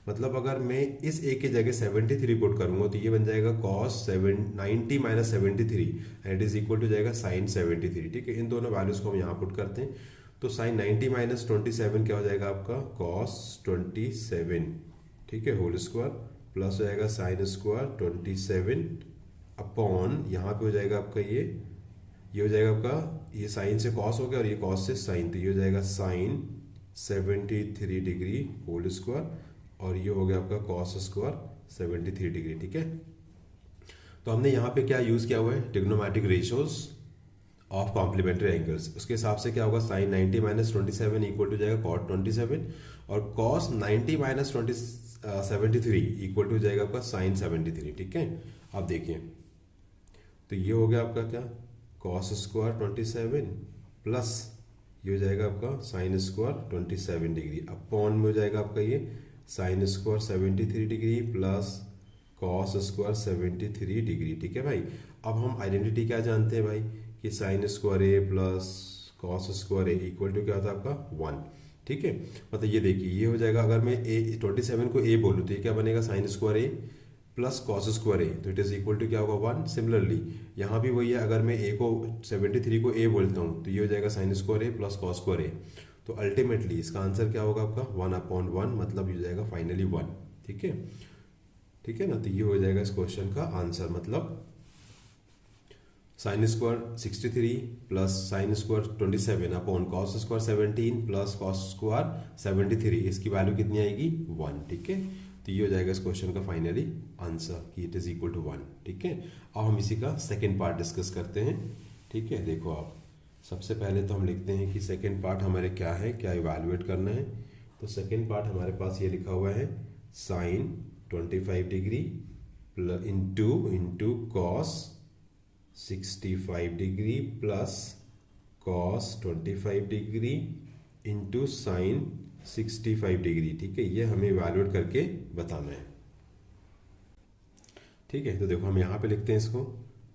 मतलब अगर मैं इस ए की जगह 73 पुट करूंगा तो ये बन जाएगा cos 90 minus 73 and is equal to जाएगा साइन 73, ठीक है। इन दोनों वैल्यूज को हम यहाँ पुट करते हैं, तो साइन 90 माइनस 27 क्या हो जाएगा आपका कॉस 27, ठीक है, होल स्क्वायर प्लस हो जाएगा साइन स्क्वायर 27 अपॉन यहाँ पे हो जाएगा आपका ये हो जाएगा आपका, ये साइन से कॉस हो गया और ये कॉस से साइन, तो ये हो जाएगा साइन 73 डिग्री होल स्क्वायर और ये हो गया आपका कॉस स्क्वायर 73 डिग्री, ठीक है। तो हमने यहाँ पे क्या यूज किया हुआ है, trigonometric ratios of complementary angles. उसके हिसाब से क्या होगा, साइन 90 माइनस 27 इक्वल टू जाएगा कॉट 27 और कॉस 90 माइनस 73 इक्वल टू जाएगा आपका साइन 73, ठीक है। अब देखिए तो ये हो गया आपका क्या कॉस स्क्वायर 27 प्लस ये हो जाएगा आपका साइन स्क्वायर 27 डिग्री अपॉन में हो जाएगा आपका ये sine square 73 degree plus cos square 73 degree, ठीक है भाई। अब हम आइडेंटिटी क्या जानते हैं भाई कि sine square A plus cos square A equal to क्या होता है आपका 1, ठीक है। मतलब ये देखिए ये हो जाएगा, अगर मैं ए 27 को ए बोलूँ तो ये क्या बनेगा sine square A plus cos square A, तो इट इज इक्वल टू क्या होगा 1। सिमिलरली यहाँ भी वही है, अगर मैं ए को 73 को ए बोलता हूँ तो ये हो जाएगा sine square A plus cos square A, तो अल्टीमेटली इसका आंसर क्या होगा आपका 1/1, मतलब ये हो जाएगा फाइनली 1, ठीक है, ठीक है ना। तो ये हो जाएगा इस क्वेश्चन का आंसर, मतलब sign square 63 plus sine square 27 upon cos square 17 plus cos square 73, इसकी वैल्यू कितनी आएगी 1, ठीक है। तो ये हो जाएगा इस क्वेश्चन का फाइनली आंसर कि इट इज इक्वल टू 1, ठीक है। अब हम इसी का सेकेंड पार्ट डिस्कस करते हैं, ठीक है। देखो आप सबसे पहले तो हम लिखते हैं कि सेकेंड पार्ट हमारे क्या है, क्या इवैल्यूएट करना है। तो सेकेंड पार्ट हमारे पास ये लिखा हुआ है sine 25 degree into cos 65 degree plus cos 25 degree into sine 65 degree, ठीक है। ये हमें इवैल्यूएट करके बताना है, ठीक है। तो देखो हम यहाँ पे लिखते हैं इसको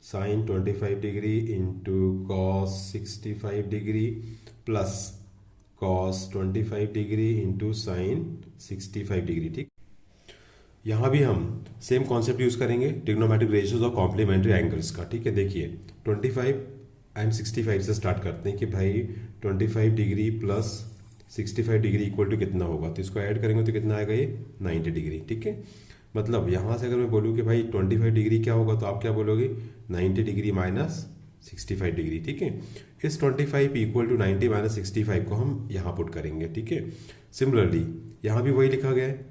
sine 25 degree into cos 65 degree plus cos 25 degree into sine 65 degree, ठीक। यहाँ भी हम सेम कॉन्सेप्ट यूज करेंगे ट्रिग्नोमेट्रिक रेशियोज और कॉम्प्लीमेंट्री एंगल्स का। ठीक है, देखिए 25 एंड 65 से स्टार्ट करते हैं कि भाई 25 degree plus 65 degree equal to कितना होगा, तो इसको ऐड करेंगे तो कितना आएगा, ये 90 डिग्री। ठीक है, मतलब यहाँ से अगर मैं बोलूँ कि भाई 25 डिग्री क्या होगा, तो आप क्या बोलोगे, 90 डिग्री माइनस 65 डिग्री। ठीक है, इस 25 इक्वल टू 90 माइनस 65 को हम यहाँ पुट करेंगे। ठीक है, सिमिलरली यहाँ भी वही लिखा गया है,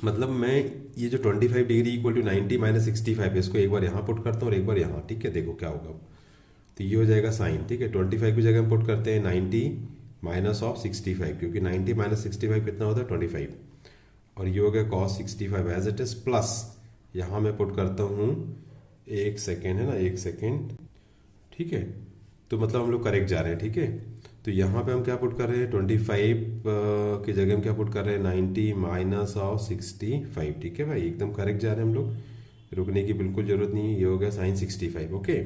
मतलब मैं ये जो 25 डिग्री इक्वल टू 90 माइनस 65 है, इसको एक बार यहाँ पुट करता हूँ और एक बार यहाँ। ठीक है, देखो क्या होगा, तो ये हो जाएगा साइन। ठीक है, 25 की जगह हम पुट करते हैं 90 माइनस ऑफ 65, क्योंकि 90 माइनस 65 कितना होता है, 25, और ये हो गया cos 65 as it is, plus यहाँ मैं पुट करता हूँ, एक सेकेंड है ना, एक सेकेंड। ठीक है, तो मतलब हम लोग करेक्ट जा रहे हैं। ठीक है, तो यहाँ पे हम क्या पुट कर रहे हैं, 25 की जगह हम क्या पुट कर रहे हैं, 90 माइनस ऑफ 65। ठीक है भाई, एकदम करेक्ट जा रहे हैं हम लोग, रुकने की बिल्कुल जरूरत नहीं है। ये हो गया साइन 65। ओके,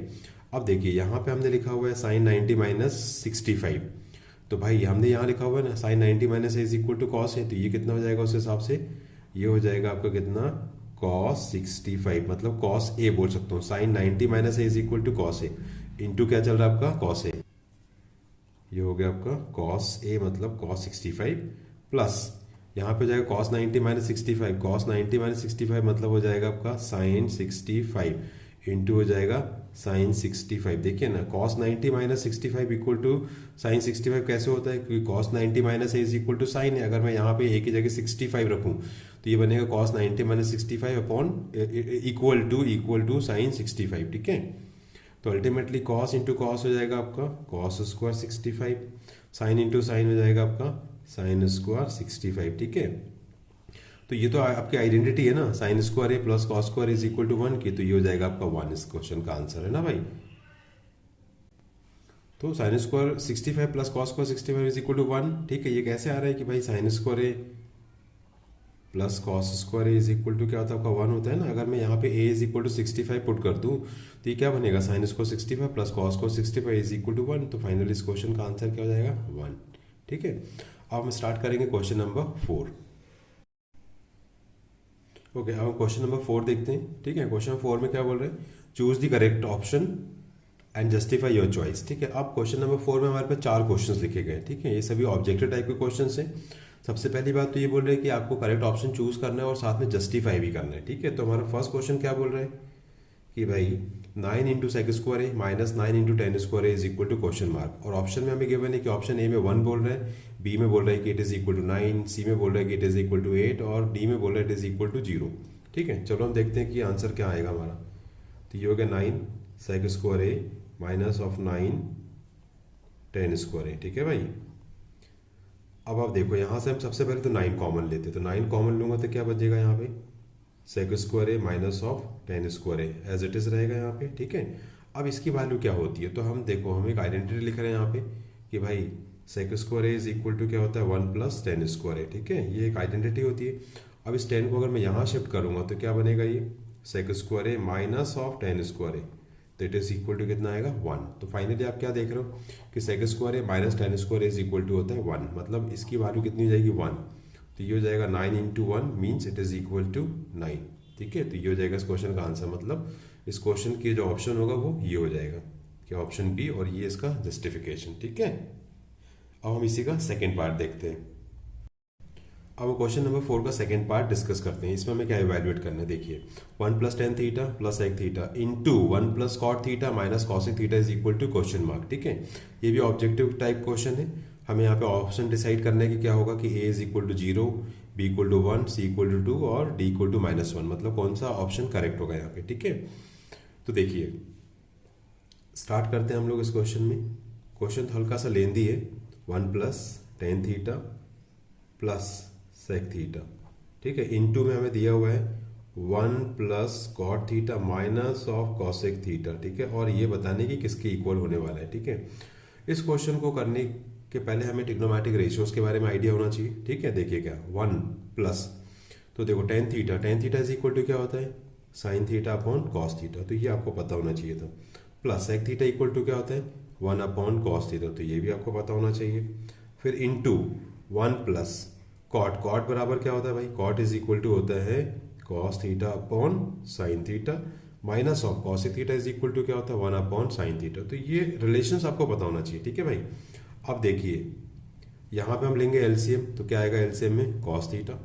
अब देखिए यहाँ पे हमने लिखा हुआ है साइन 90 माइनस 65, तो भाई हमने यहाँ लिखा हुआ है ना sine 90 minus is equal to cos है, तो ये कितना हो जाएगा उस हिसाब से, ये हो जाएगा आपका कितना, कॉस 65, मतलब कॉस ए बोल सकता हूँ। Sine 90 minus is equal to cos A, into क्या चल रहा है आपका, कॉस ए, ये हो गया आपका कॉस ए मतलब कॉस 65, प्लस यहाँ पे हो जाएगा कॉस 90 माइनस 65, कॉस 90 माइनस 65 मतलब हो जाएगा आपका साइन 65, इंटू हो जाएगा साइन 65। देखिए ना, cos 90 minus 65 equal to sine 65 कैसे होता है, क्योंकि cos 90 minus is equal to sine है। अगर मैं यहाँ पे ए की जगह 65 रखूँ तो ये बनेगा cos 90 minus 65 upon equal to sine 65। ठीक है, तो अल्टीमेटली कॉस इंटू कॉस हो जाएगा आपका cos square 65, sine into sine हो जाएगा आपका साइन स्क्वायर 65। ठीक है, तो ये तो आपकी आइडेंटिटी है ना, sine square A plus cos square is equal to 1 की, तो ये हो जाएगा आपका 1 इस क्वेश्चन का आंसर है ना भाई। तो sine square 65 plus cos square 65 is equal to 1। ठीक है, ये कैसे आ रहा है कि भाई sine square A plus cos square is equal to क्या होता है आपका 1 होता है ना। अगर मैं यहाँ पे a is equal to 65 put कर दूँ तो ये क्या बनेगा, sine square 65 plus cos square 65 is equal to 1, तो फाइनली इस क्वेश्चन का आंसर क्या हो जाएगा, 1। ठीक है, अब हम स्टार्ट करेंगे क्वेश्चन नंबर 4। ओके, अब हम क्वेश्चन नंबर 4 देखते हैं। ठीक है, क्वेश्चन 4 में क्या बोल रहे हैं, choose the correct option and justify your choice. ठीक है, अब क्वेश्चन नंबर 4 में हमारे पास 4 क्वेश्चंस लिखे गए। ठीक है, ये सभी ऑब्जेक्टिव टाइप के क्वेश्चंस हैं। सबसे पहली बात तो ये बोल रहे हैं कि आपको करेक्ट ऑप्शन चूज करना है और साथ में जस्टिफाई भी करना है। ठीक है, तो हमारा फर्स्ट क्वेश्चन क्या बोल रहे हैं कि भाई 9 इंटू सेक स्क्वायर है माइनस 9 इंटू 10 स्क्वायर है is equal to question mark, और ऑप्शन में हमें गिवन है कि ऑप्शन ए में 1 बोल रहे हैं, बी में बोल रहे हैं कि इट इज इक्वल टू 9, सी में बोल रहे हैं कि इट इज इक्वल टू 8 और डी में बोल रहे हैं इट इज इक्वल टू 0। ठीक है, चलो हम देखते हैं कि आंसर क्या आएगा हमारा। तो ये हो गया 9 sec square A minus of 9 10 square है। ठीक है भाई, अब आप देखो यहाँ से हम सबसे पहले तो 9 कॉमन लेते, तो 9 कॉमन लूंगा तो क्या बचेगा यहाँ पे, sec square A minus of 10 square A as it is रहेगा यहाँ पे। ठीक है, अब इसकी वैल्यू क्या होती है, तो हम देखो हम एक आइडेंटिटी लिख रहे हैं यहाँ पे कि भाई sec square A is equal to क्या होता है 1 प्लस 10 स्क्वायर ए। ठीक है, ये एक आइडेंटिटी होती है। अब इस 10 को अगर मैं यहाँ शिफ्ट करूंगा तो क्या बनेगा, ये sec square A minus of 10 square A, तो इट इज इक्वल टू कितना आएगा 1। तो फाइनली आप क्या देख रहे हो कि sec square A minus 10 square is equal to होता है 1, मतलब इसकी वैल्यू कितनी हो जाएगी 1, तो ये हो जाएगा 9 into 1 means it is equal to 9। ठीक है, तो ये हो जाएगा इस क्वेश्चन का आंसर, मतलब इस क्वेश्चन की जो ऑप्शन होगा वो ये हो जाएगा क्या, ऑप्शन बी, और ये इसका जस्टिफिकेशन। ठीक है, अब हम इसी का सेकेंड पार्ट देखते हैं। अब क्वेश्चन नंबर 4 का सेकंड पार्ट डिस्कस करते हैं। इसमें हमें क्या इवैल्यूएट करना है, देखिए 1 plus tan theta plus sec theta into 1 plus cot theta minus cosec theta is equal to question mark. ठीक है, ये भी ऑब्जेक्टिव टाइप क्वेश्चन है। हमें यहाँ पे ऑप्शन डिसाइड करना है कि क्या होगा कि A is equal to 0, B equal to 1, C equal to 2 और डी इक्वल टू -1, मतलब कौन सा ऑप्शन करेक्ट होगा यहाँ पे। ठीक है, तो देखिए स्टार्ट करते हैं हम लोग इस क्वेश्चन में। क्वेश्चन तो हल्का सा लेंदी है, 1 plus tan theta plus sec theta. ठीक है, इनटू में हमें दिया हुआ है 1 plus cot theta minus of cosec theta. ठीक है, और ये बताने की किसके इक्वल होने वाला है। ठीक है, इस क्वेश्चन को करने के पहले हमें ट्रिग्नोमेट्रिक रेशियोज के बारे में आइडिया होना चाहिए। ठीक है, देखिए क्या 1 प्लस, तो देखो tan theta is equal to क्या होता है sine theta upon cos theta, तो ये आपको पता होना चाहिए था। Plus sec theta equal to क्या होता है 1 अपॉन कॉस थीटा, तो ये भी आपको पता होना चाहिए। फिर इंटू 1 प्लस कॉट बराबर क्या होता है भाई, कॉट इज इक्वल टू होता है cos theta upon sine theta minus of cosec theta is equal to क्या होता है 1 अपॉन साइन थीटा। तो ये रिलेशंस आपको पता होना चाहिए, ठीक है भाई। अब देखिए यहाँ पे हम लेंगे एलसीएम, तो क्या आएगा एलसीएम में कॉस थीटा,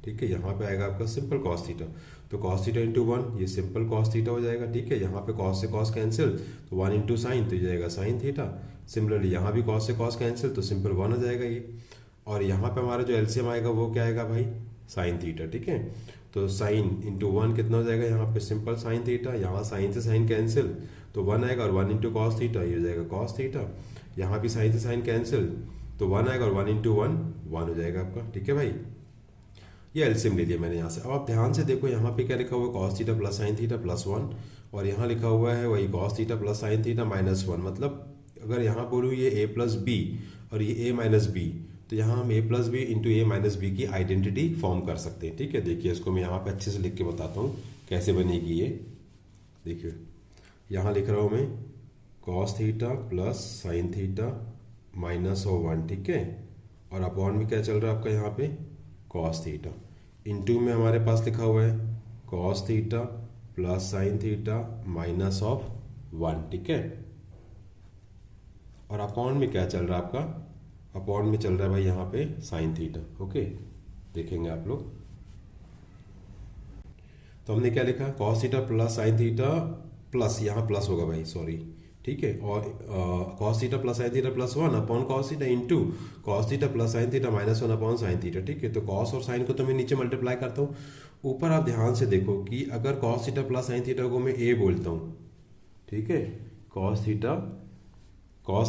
ठीक है। यहाँ पे आएगा आपका सिंपल कॉस थीटा, तो कॉस थीटा इंटू 1 ये सिंपल कॉस थीटा हो जाएगा, ठीक है। यहाँ पे कॉस से कॉस कैंसिल तो 1 इंटू साइन तो ये जाएगा साइन थीटा। सिमिलरली यहाँ भी कॉस से कॉस कैंसिल तो सिंपल 1 हो जाएगा ये। और यहाँ पे हमारा जो एलसीएम आएगा वो क्या आएगा भाई साइन थीटा, ठीक है। तो साइन इंटू 1 कितना हो जाएगा यहाँ पे सिंपल साइन थीटा, यहाँ साइन से साइन कैंसिल तो 1 आएगा और 1 इंटू कॉस थीटा ये हो जाएगा कॉस थीटा। यहाँ भी साइन से साइन कैंसिल तो 1 आएगा और 1 इंटू 1 1 हो जाएगा आपका, ठीक है भाई। ये एलसीएम ले लिया मैंने यहाँ से। अब आप ध्यान से देखो यहाँ पे क्या लिखा हुआ है cos theta plus sine theta plus 1 और यहाँ लिखा हुआ है वही cos theta plus sine theta minus 1। मतलब अगर यहाँ बोलूँ ये ए प्लस बी और ये ए माइनस बी तो यहाँ हम ए plus B into A minus B की आइडेंटिटी फॉर्म कर सकते हैं, ठीक है। देखिए इसको मैं यहाँ पे अच्छे से लिख के बताता हूँ कैसे बनेगी ये। देखिए यहाँ लिख रहा हूँ मैं cos theta plus sine theta minus 1, ठीक है। और अपॉन में क्या चल रहा है आपका यहाँ पे कॉस थीटा इंटू में हमारे पास लिखा हुआ है cos theta plus sine theta minus of 1, ठीक है। और अपॉन में क्या चल रहा है आपका, अपॉन में चल रहा है भाई यहाँ पे साइन थीटा, ओके। देखेंगे आप लोग तो हमने क्या लिखा cos theta plus sine theta plus यहाँ प्लस होगा भाई सॉरी, ठीक है। और cos theta plus sine theta plus 1 upon cos theta into cos theta plus sine theta minus 1 upon sine theta, ठीक है। तो कॉस और साइन को तो मैं नीचे मल्टीप्लाई करता हूँ, ऊपर आप ध्यान से देखो कि अगर cos theta plus sine theta को मैं ए बोलता हूँ, ठीक है, cos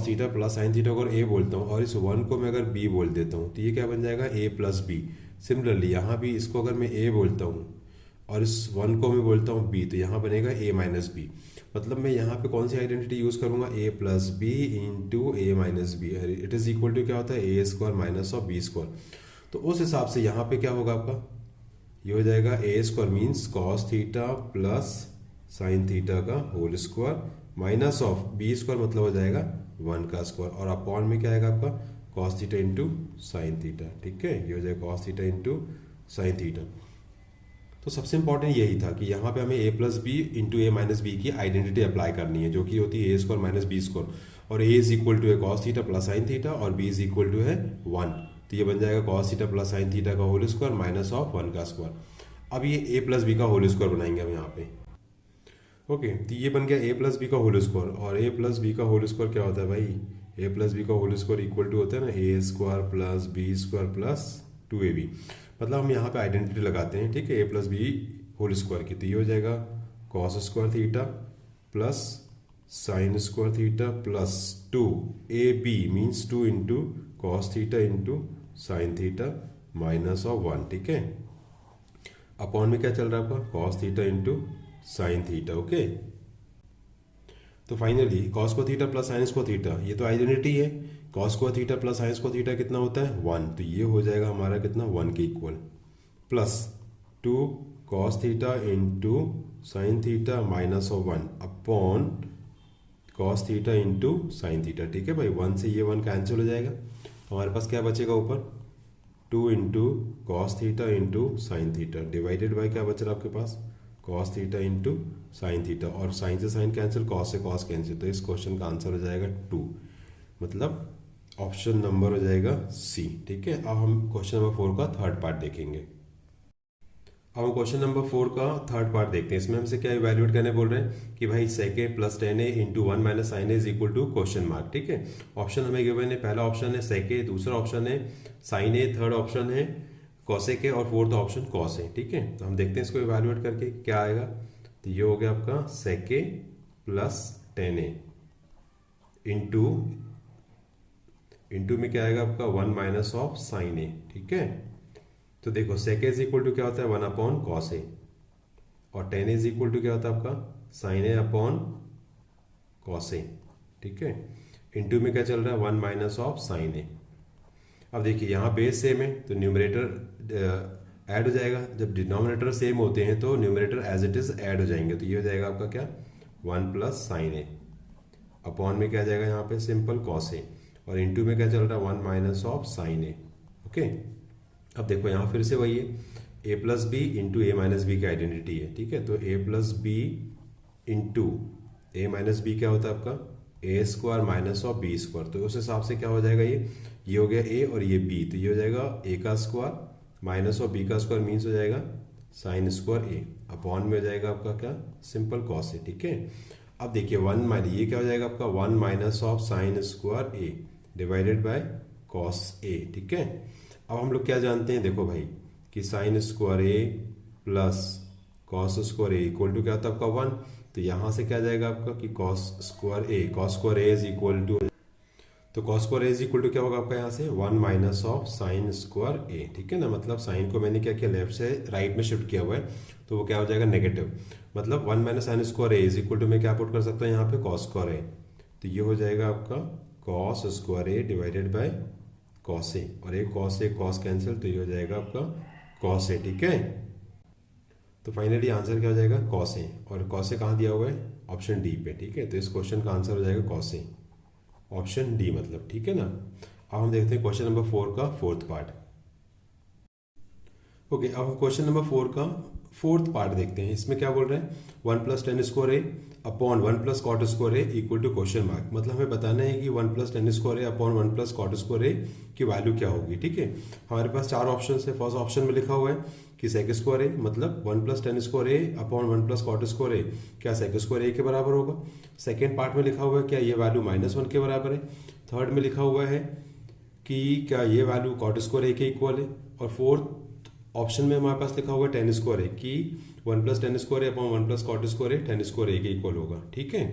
theta plus sine theta को अगर ए बोलता हूँ और इस 1 को मैं अगर बी बोल देता हूँ तो ये क्या बन जाएगा ए प्लस बी। सिमिलरली यहाँ भी इसको अगर मैं ए बोलता हूँ और इस 1 को मैं बोलता हूँ बी तो यहाँ बनेगा ए माइनस बी। मतलब मैं यहाँ पे कौन सी आइडेंटिटी यूज करूंगा A plus B into A minus B, it is equal to क्या होता है A square minus of B square. तो उस हिसाब से यहाँ पे क्या होगा आपका ये हो जाएगा A square means cos theta plus sine theta का whole square minus of B square मतलब हो जाएगा 1 का स्क्वायर और अपॉन में क्या आएगा आपका cos theta into sine theta, ठीक है। ये हो जाएगा cos theta into sine theta. तो सबसे इंपॉर्टेंट यही था कि यहाँ पे हमें ए plus B into A minus B की आइडेंटिटी अप्लाई करनी है जो कि होती है A square minus B square और ए इज इक्वल टू है cos theta plus sine theta और बी इज इक्वल टू है 1। तो ये बन जाएगा cos theta plus sine theta का होल स्क्वायर माइनस ऑफ 1 का स्क्वायर। अब ये ए प्लस बी का होल स्क्वायर बनाएंगे हम यहाँ पे, ओके। तो ये बन गया ए प्लस बी का होल स्क्वायर और ए प्लस बी का होल स्क्वायर क्या होता है भाई ए प्लस बी का होल स्क्वायर इक्वल टू होता है ना A square plus B square plus 2ab। मतलब हम यहाँ पे आइडेंटिटी लगाते हैं, ठीक है, A plus B whole square की। तो ये हो जाएगा cos square theta plus sine square theta plus 2ab means 2 into cos theta into sine theta minus of 1, ठीक है। अपॉन में क्या चल रहा है आपका cos theta into sine theta, okay. तो फाइनली कॉस को थीटा प्लस साइन को थीटा ये तो आइडेंटिटी है, कॉस को थीटा प्लस साइन को थीटा कितना होता है 1। तो ये हो जाएगा हमारा कितना 1 के equal plus 2 cos theta into sine theta minus of 1 upon cos theta into sine theta, ठीक है भाई। 1 से ये 1 कैंसिल हो जाएगा, हमारे पास क्या बचेगा ऊपर 2 into cos theta into sine theta divided by क्या बच रहा है आपके पास cos theta into sine theta और साइन से साइन कैंसिल कॉस से कॉस कैंसिल। तो इस क्वेश्चन का आंसर हो जाएगा 2, मतलब ऑप्शन नंबर हो जाएगा सी, ठीक है। अब हम क्वेश्चन नंबर 4 का थर्ड पार्ट देखेंगे। अब हम क्वेश्चन नंबर 4 का थर्ड पार्ट देखते हैं। इसमें हमसे क्या इवैल्यूएट करने बोल रहे हैं कि भाई sec a plus tan A into 1 minus sine A is equal to question mark, ठीक है। ऑप्शन हमें गिवन है, पहला ऑप्शन है sec a, दूसरा ऑप्शन है साइन ए, थर्ड ऑप्शन है cosec a और फोर्थ ऑप्शन cos a, ठीक है। तो हम देखते हैं इसको इवैल्यूएट करके क्या आएगा। तो ये हो गया आपका sec a plus tan A into में क्या आएगा आपका 1 माइनस ऑफ साइन ए, ठीक है। तो देखो sec a is equal to क्या होता है 1 अपॉन cos a और tan इज इक्वल टू क्या होता है आपका sin a upon cos a, ठीक है। इंटू में क्या चल रहा है 1 माइनस ऑफ sin a। अब देखिए यहाँ बेस सेम है तो न्यूमरेटर ऐड हो जाएगा, जब डिनोमिनेटर सेम होते हैं तो numerator as it is add हो जाएंगे। तो ये हो जाएगा आपका क्या 1 प्लस साइन ए अपॉन में क्या जाएगा यहाँ पे सिंपल cos a और इंटू में क्या चल रहा है 1 minus of sine A, okay. अब देखो यहाँ फिर से वही है, A plus B into A minus B की आइडेंटिटी है, ठीक है। तो A plus B into A minus B क्या होता है आपका, A square minus of B square. तो उस हिसाब से क्या हो जाएगा, ये हो गया ए और ये बी, तो ये हो जाएगा ए का स्क्वायर माइनस ऑफ बी का स्क्वायर मीन्स हो जाएगा साइन स्क्वायर ए, अपॉन में हो जाएगा आपका क्या, सिंपल कॉस ए, ठीक है। अब देखिए ये क्या हो जाएगा आपका 1 minus of sine square A divided by cos A, ठीक है। अब हम लोग क्या जानते हैं, देखो भाई कि sine square A plus cos square A equal to क्या होता है आपका 1। तो यहां से क्या जाएगा आपका कि cos square A is equal to, तो cos square A is equal to क्या होगा आपका यहाँ से 1 minus of sine square A, ठीक है ना। मतलब साइन को मैंने क्या किया, लेफ्ट से राइट में शिफ्ट किया हुआ है, तो वो क्या हो जाएगा नेगेटिव। मतलब 1 minus sine square A is equal to मैं क्या पुट कर सकता हूँ यहाँ पे कॉस स्क्वायर ए, तो ये हो जाएगा आपका cos square A divided by cos A, और एक कॉस कैंसिल, तो ये हो जाएगा आपका कॉस ए, ठीक है। तो फाइनली आंसर क्या हो जाएगा कॉस ए, और कॉस ए कहाँ दिया हुआ है, ऑप्शन डी पे, ठीक है। तो इस क्वेश्चन का आंसर हो जाएगा कॉस ए, ऑप्शन डी मतलब, ठीक है ना। अब हम देखते हैं क्वेश्चन नंबर 4 का फोर्थ पार्ट। ओके, अब हम क्वेश्चन नंबर 4 का फोर्थ पार्ट देखते हैं। इसमें क्या बोल रहे हैं, 1 plus tan square A upon 1 plus cot square A equal to question mark. मतलब हमें बताना है कि 1 plus tan square A upon 1 plus cot square A की वैल्यू क्या होगी, ठीक है। हमारे पास 4 ऑप्शन है। फर्स्ट ऑप्शन में लिखा हुआ है कि सेक स्क्वायर ए मतलब 1 plus tan square A upon 1 plus cot square ए क्या सेक स्क्वायर ए के बराबर होगा। सेकेंड पार्ट में लिखा हुआ है क्या ये वैल्यू -1 के बराबर है। थर्ड में लिखा हुआ है कि क्या ये वैल्यू कॉट स्क्वायर ए के इक्वल है। और फोर्थ ऑप्शन में हमारे पास लिखा हुआ है टेन स्क्वायर ए कि 1 plus tan square A upon 1 plus cot square A ten square ए के इक्वल होगा, ठीक है।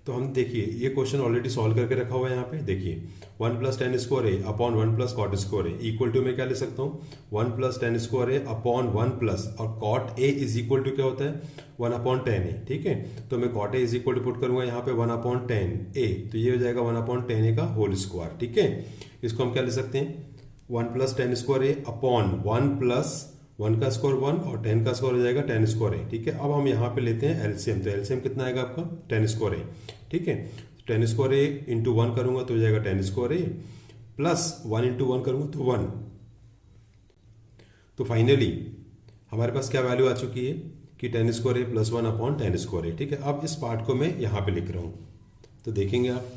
तो हम देखिए ये क्वेश्चन ऑलरेडी सॉल्व करके रखा हुआ है यहाँ पे। देखिए 1 plus tan square A upon 1 plus cot square A equal to मैं क्या ले सकता हूँ 1 plus tan square A upon 1 plus, और cot A is equal to क्या होता है 1 अपॉन 10 ए, ठीक है। तो मैं cot A is equal to put करूंगा यहाँ पे 1 अपॉन 10 ए, तो ये हो जाएगा 1 अपॉन 10 ए का होल स्क्वायर, ठीक है। इसको हम क्या ले सकते हैं 1 plus tan square A upon 1 plus 1 का स्क्वायर 1 और 10 का स्क्वायर हो जाएगा 10 स्क्वायर ए, ठीक है। अब हम यहाँ पे लेते हैं एलसीएम, तो एलसीएम कितना आएगा आपका 10 स्क्वायर ए, ठीक है। 10 स्क्वायर ए इंटू 1 करूंगा तो हो जाएगा 10 स्क्वायर ए प्लस 1 इंटू 1 करूंगा तो 1। तो फाइनली हमारे पास क्या वैल्यू आ चुकी है कि 10 square A plus 1 upon 10 square A, ठीक है। अब इस पार्ट को मैं यहाँ पे लिख रहा हूँ, तो देखेंगे आप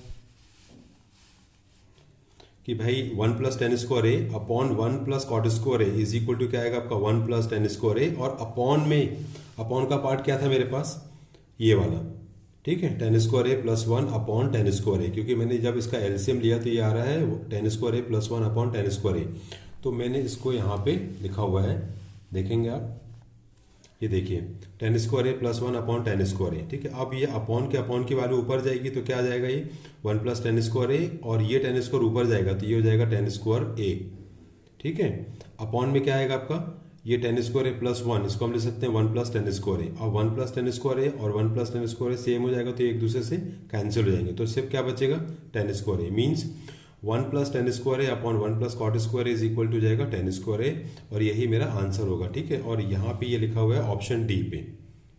कि भाई 1 plus tan square A upon 1 plus cot square A is equal to क्या आएगा आपका 1 प्लस टेन स्क्वायर ए, और अपॉन का पार्ट क्या था मेरे पास ये वाला, ठीक है। 10 square A plus 1 upon 10 square ए, क्योंकि मैंने जब इसका एलसीएम लिया तो ये आ रहा है 10 square A plus 1 upon 10 square A, तो मैंने इसको यहाँ पे लिखा हुआ है, देखेंगे आप, ये देखिए 10 square A plus 1 upon 10 square A, ठीक है। अब ये अपॉन की वैल्यू ऊपर जाएगी तो क्या आ जाएगा ये 1 प्लस 10 स्क्वायर ए, और ये 10 स्क्वायर ऊपर जाएगा तो ये हो जाएगा 10 स्क्वायर ए, ठीक है। अपॉन में क्या आएगा आपका ये 10 स्क्वायर ए प्लस 1, इसको हम ले सकते हैं 1 प्लस 10 स्क्वायर ए, और 1 प्लस 10 स्क्वायर ए और 1 प्लस 10 स्क्वायर ए सेम हो जाएगा तो एक दूसरे से कैंसिल हो जाएंगे, तो सिर्फ क्या बचेगा 10 square A, means 1 plus 10 square A upon 1 plus cot square is equal to जाएगा 10 स्क्वायर ए, और यही मेरा आंसर होगा, ठीक है। और यहाँ पे ये लिखा हुआ है ऑप्शन डी पे,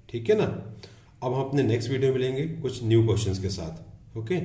ठीक है ना। अब हम अपने नेक्स्ट वीडियो में मिलेंगे कुछ न्यू क्वेश्चंस के साथ, ओके।